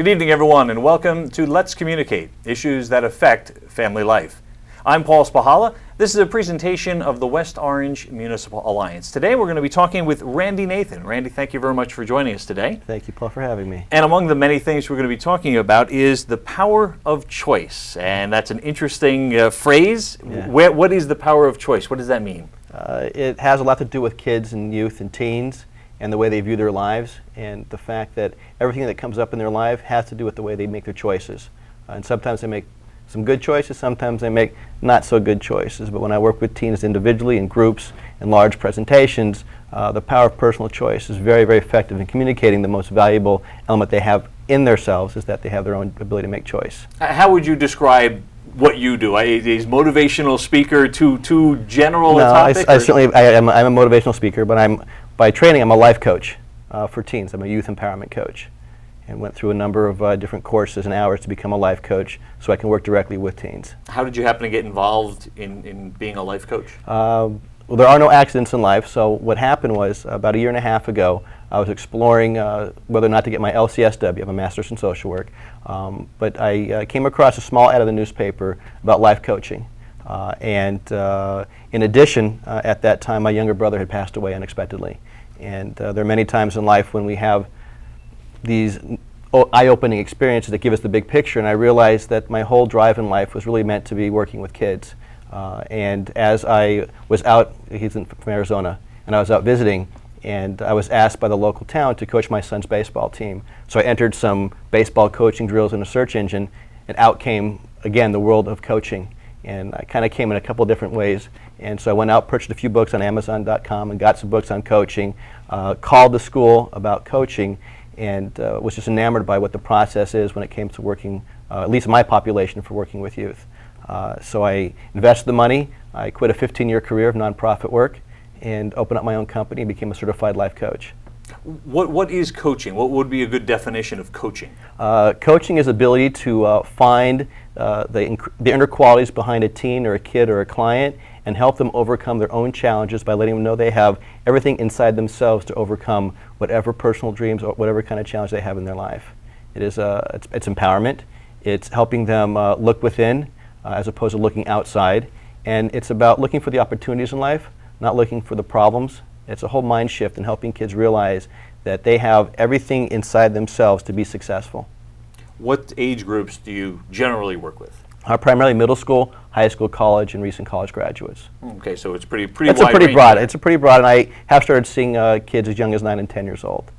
Good evening, everyone, and welcome to Let's Communicate, issues that affect family life. I'm Paul Spyhalla. This is a presentation of the West Orange Municipal Alliance. Today we're going to be talking with Randy Nathan. Randy, thank you very much for joining us today. Thank you, Paul, for having me. And among the many things we're going to be talking about is the power of choice. And that's an interesting phrase. Yeah. What is the power of choice? What does that mean? It has a lot to do with kids and youth and teens and the way they view their lives, and the fact that everything that comes up in their life has to do with the way they make their choices. And sometimes they make some good choices, sometimes they make not so good choices. But when I work with teens individually, in groups, in large presentations, the power of personal choice is very, very effective in communicating. The most valuable element they have in themselves is that they have their own ability to make choice. How would you describe what you do? Is motivational speaker too general a topic? I certainly I'm a motivational speaker, but by training I'm a life coach for teens. I'm a youth empowerment coach, and went through a number of different courses and hours to become a life coach so I can work directly with teens. How did you happen to get involved in being a life coach? Well, there are no accidents in life, so what happened was about a year and a half ago I was exploring whether or not to get my LCSW. I have a Master's in Social Work, but I came across a small ad in the newspaper about life coaching. In addition, at that time my younger brother had passed away unexpectedly. And there are many times in life when we have these eye-opening experiences that give us the big picture, and I realized that my whole drive in life was really meant to be working with kids. And as I was out, he's from Arizona, and I was out visiting, and I was asked by the local town to coach my son's baseball team. So I entered some baseball coaching drills in a search engine, and out came, again, the world of coaching. And I kind of came in a couple different ways. And so I went out, purchased a few books on Amazon.com and got some books on coaching, called the school about coaching, and was just enamored by what the process is when it came to working, at least my population, for working with youth. So I invested the money. I quit a 15-year career of nonprofit work and opened up my own company and became a certified life coach. What is coaching? What would be a good definition of coaching? Coaching is the ability to find the inner qualities behind a teen or a kid or a client and help them overcome their own challenges by letting them know they have everything inside themselves to overcome whatever personal dreams or whatever kind of challenge they have in their life. It's empowerment. It's helping them look within as opposed to looking outside. And it's about looking for the opportunities in life, not looking for the problems. It's a whole mind shift in helping kids realize that they have everything inside themselves to be successful. What age groups do you generally work with? Primarily middle school, high school, college, and recent college graduates. Okay, so it's pretty It's wide pretty range. broad. It's a pretty broad, and I have started seeing kids as young as 9 and 10 years old.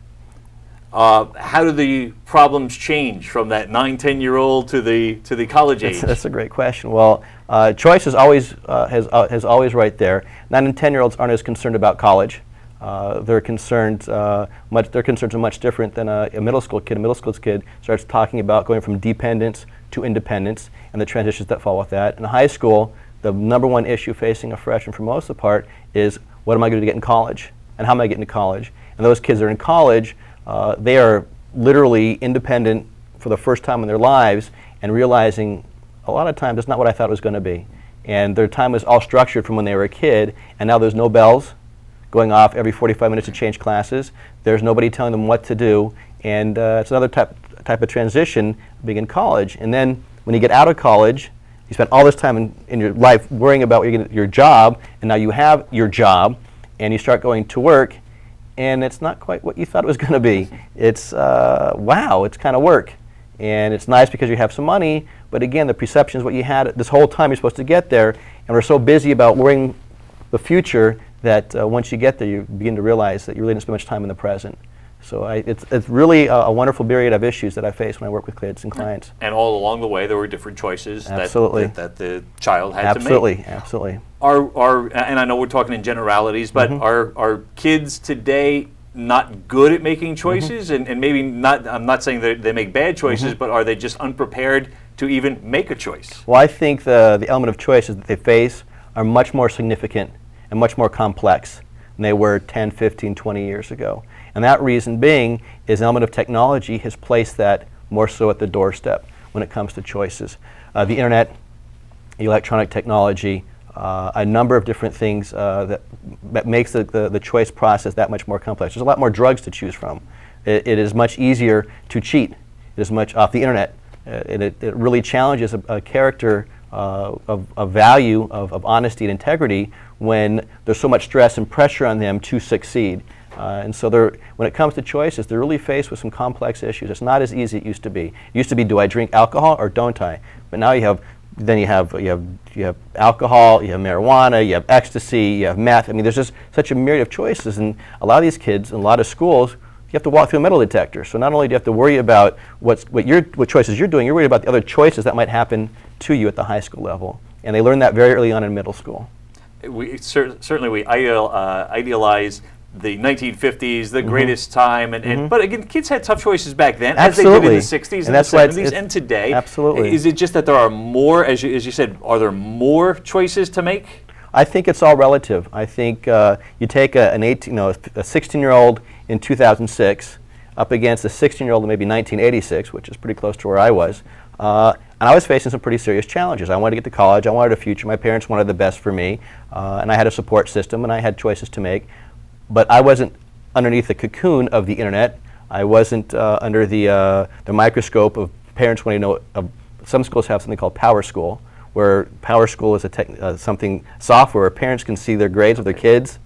How do the problems change from that 9, 10-year-old to the college age? That's a great question. Well, choice is always has always right there. 9 and 10-year-olds aren't as concerned about college. Their concerns are much different than a middle school kid. A middle school kid starts talking about going from dependence to independence and the transitions that fall with that. In high school, the #1 issue facing a freshman for most of the part is, what am I going to get in college, and how am I getting to college? And those kids that are in college, they are literally independent for the first time in their lives and realizing a lot of times it's not what I thought it was going to be. And their time was all structured from when they were a kid, and now there's no bells going off every 45 minutes to change classes. There's nobody telling them what to do, and it's another type of transition being in college. And then when you get out of college, you spend all this time in your life worrying about your job, and now you have your job, and you start going to work, and it's not quite what you thought it was going to be. It's, wow, it's kind of work. And it's nice because you have some money, but again, the perception is what you had this whole time you're supposed to get there, and we're so busy about worrying the future that once you get there, you begin to realize that you really didn't spend much time in the present. So it's really a wonderful myriad of issues that I face when I work with kids and clients. And all along the way, there were different choices that the child had to make. Absolutely. And I know we're talking in generalities, but are kids today not good at making choices? And maybe not, I'm not saying that they make bad choices, but are they just unprepared to even make a choice? Well, I think the element of choices that they face are much more significant and much more complex than they were 10, 15, 20 years ago. And that reason being is an element of technology has placed that more so at the doorstep when it comes to choices. The internet, electronic technology, a number of different things that makes the choice process that much more complex. There's a lot more drugs to choose from. It is much easier to cheat as much off the internet. It really challenges a character of value, of honesty and integrity when there's so much stress and pressure on them to succeed. And so when it comes to choices, they're really faced with some complex issues. It's not as easy as it used to be. It used to be, do I drink alcohol or don't I? But now you have alcohol, you have marijuana, you have ecstasy, you have meth. I mean, there's just such a myriad of choices, and a lot of these kids in a lot of schools, you have to walk through a metal detector. So not only do you have to worry about what choices you're doing, you're worried about the other choices that might happen to you at the high school level. And they learn that very early on in middle school. Certainly we idealize the 1950s, the greatest time, but again, kids had tough choices back then, Absolutely. as they did in the 60s and the 70s, and today. Absolutely. Is it just that there are more, as you said, are there more choices to make? I think it's all relative. I think you take a 16-year-old in 2006 up against a 16-year-old in maybe 1986, which is pretty close to where I was. And I was facing some pretty serious challenges. I wanted to get to college. I wanted a future. My parents wanted the best for me. And I had a support system, and I had choices to make. But I wasn't underneath the cocoon of the internet. I wasn't under the microscope of parents wanting to know. Some schools have something called Power School, where Power School is software where parents can see their grades of their kids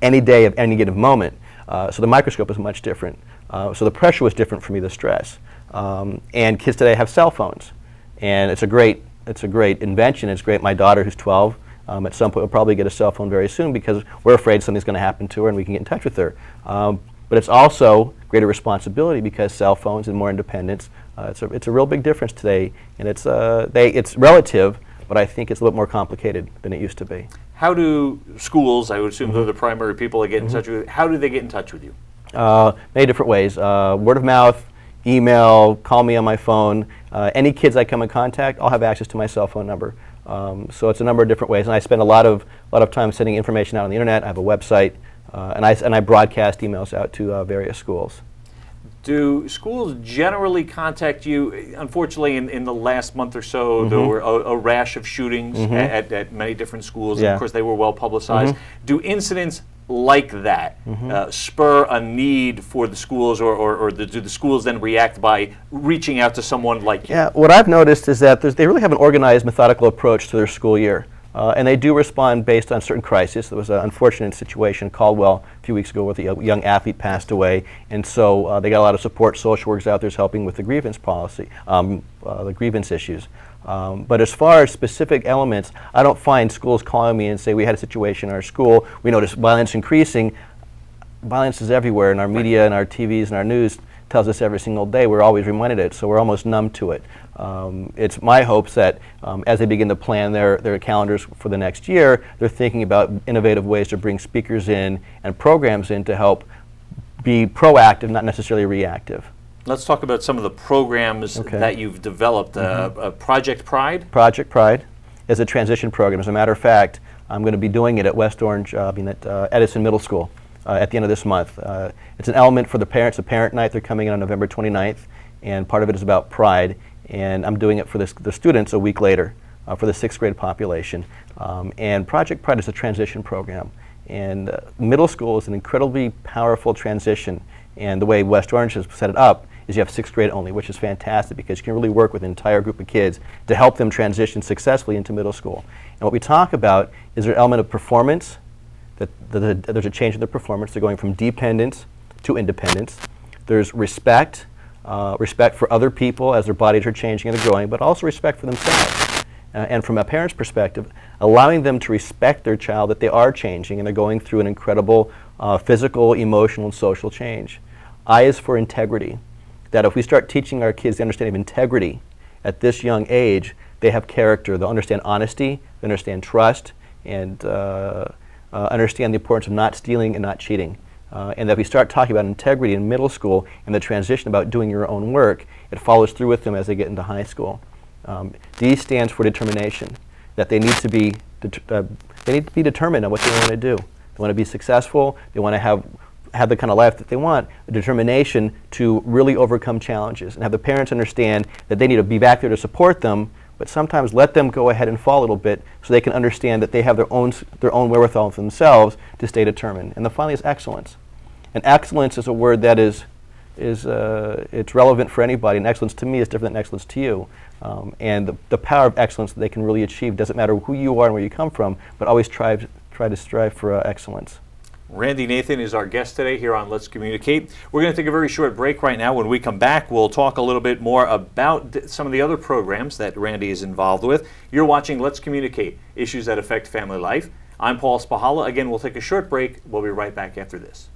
any day of any given moment. So the microscope is much different. So the pressure was different for me, the stress. And kids today have cell phones, and it's a great invention. It's great. My daughter, who's 12, at some point will probably get a cell phone very soon because we're afraid something's going to happen to her and we can get in touch with her. But it's also greater responsibility because cell phones and more independence. It's a real big difference today, and it's relative, but I think it's a little more complicated than it used to be. How do schools, I would assume they're the primary people that get in touch with you, how do they get in touch with you? Many different ways. Word of mouth, email, call me on my phone. Any kids I come in contact, I'll have access to my cell phone number. So it's a number of different ways, and I spend a lot of time sending information out on the internet. I have a website, and I broadcast emails out to various schools. Do schools generally contact you? Unfortunately, in the last month or so, there were a rash of shootings at many different schools. Yeah. And of course, they were well publicized. Do incidents like that spur a need for the schools, or do the schools then react by reaching out to someone like you? Yeah, what I've noticed is that they really have an organized, methodical approach to their school year. And they do respond based on certain crises. There was an unfortunate situation in Caldwell a few weeks ago where a young athlete passed away, and so they got a lot of support. Social workers out there helping with the grievance policy, the grievance issues. But as far as specific elements, I don't find schools calling me and say, we had a situation in our school, we noticed violence increasing. Violence is everywhere in our media and our TVs and our news tells us every single day. We're always reminded of it, so we're almost numb to it. It's my hopes that as they begin to plan their calendars for the next year, they're thinking about innovative ways to bring speakers in and programs in to help be proactive, not necessarily reactive. Let's talk about some of the programs that you've developed. Project Pride? Project Pride is a transition program. As a matter of fact, I'm going to be doing it at West Orange, at Edison Middle School at the end of this month. It's an element for the parents, a parent night. They're coming in on November 29th, and part of it is about pride. And I'm doing it for the students a week later for the 6th grade population. And Project Pride is a transition program. And middle school is an incredibly powerful transition. And the way West Orange has set it up is you have 6th grade only, which is fantastic because you can really work with an entire group of kids to help them transition successfully into middle school. And what we talk about is their element of performance, that there's a change in their performance. They're going from dependence to independence. There's respect. Respect for other people as their bodies are changing and they're growing, but also respect for themselves. And from a parent's perspective, allowing them to respect their child that they are changing and they're going through an incredible physical, emotional, and social change. I is for integrity. That if we start teaching our kids the understanding of integrity at this young age, they have character. They'll understand honesty, they understand trust, and understand the importance of not stealing and not cheating. And that if we start talking about integrity in middle school and the transition about doing your own work, it follows through with them as they get into high school. D stands for determination, that they need to be determined on what they want to do. They want to be successful. They want to have the kind of life that they want, a determination to really overcome challenges, and have the parents understand that they need to be back there to support them, but sometimes let them go ahead and fall a little bit so they can understand that they have their own wherewithal for themselves to stay determined. And the finally is excellence. And excellence is a word that is it's relevant for anybody, and excellence to me is different than excellence to you. And the power of excellence that they can really achieve doesn't matter who you are and where you come from, but always try to strive for excellence. Randy Nathan is our guest today here on Let's Communicate. We're going to take a very short break right now. When we come back, we'll talk a little bit more about some of the other programs that Randy is involved with. You're watching Let's Communicate, issues that affect family life. I'm Paul Spyhalla. Again, we'll take a short break. We'll be right back after this.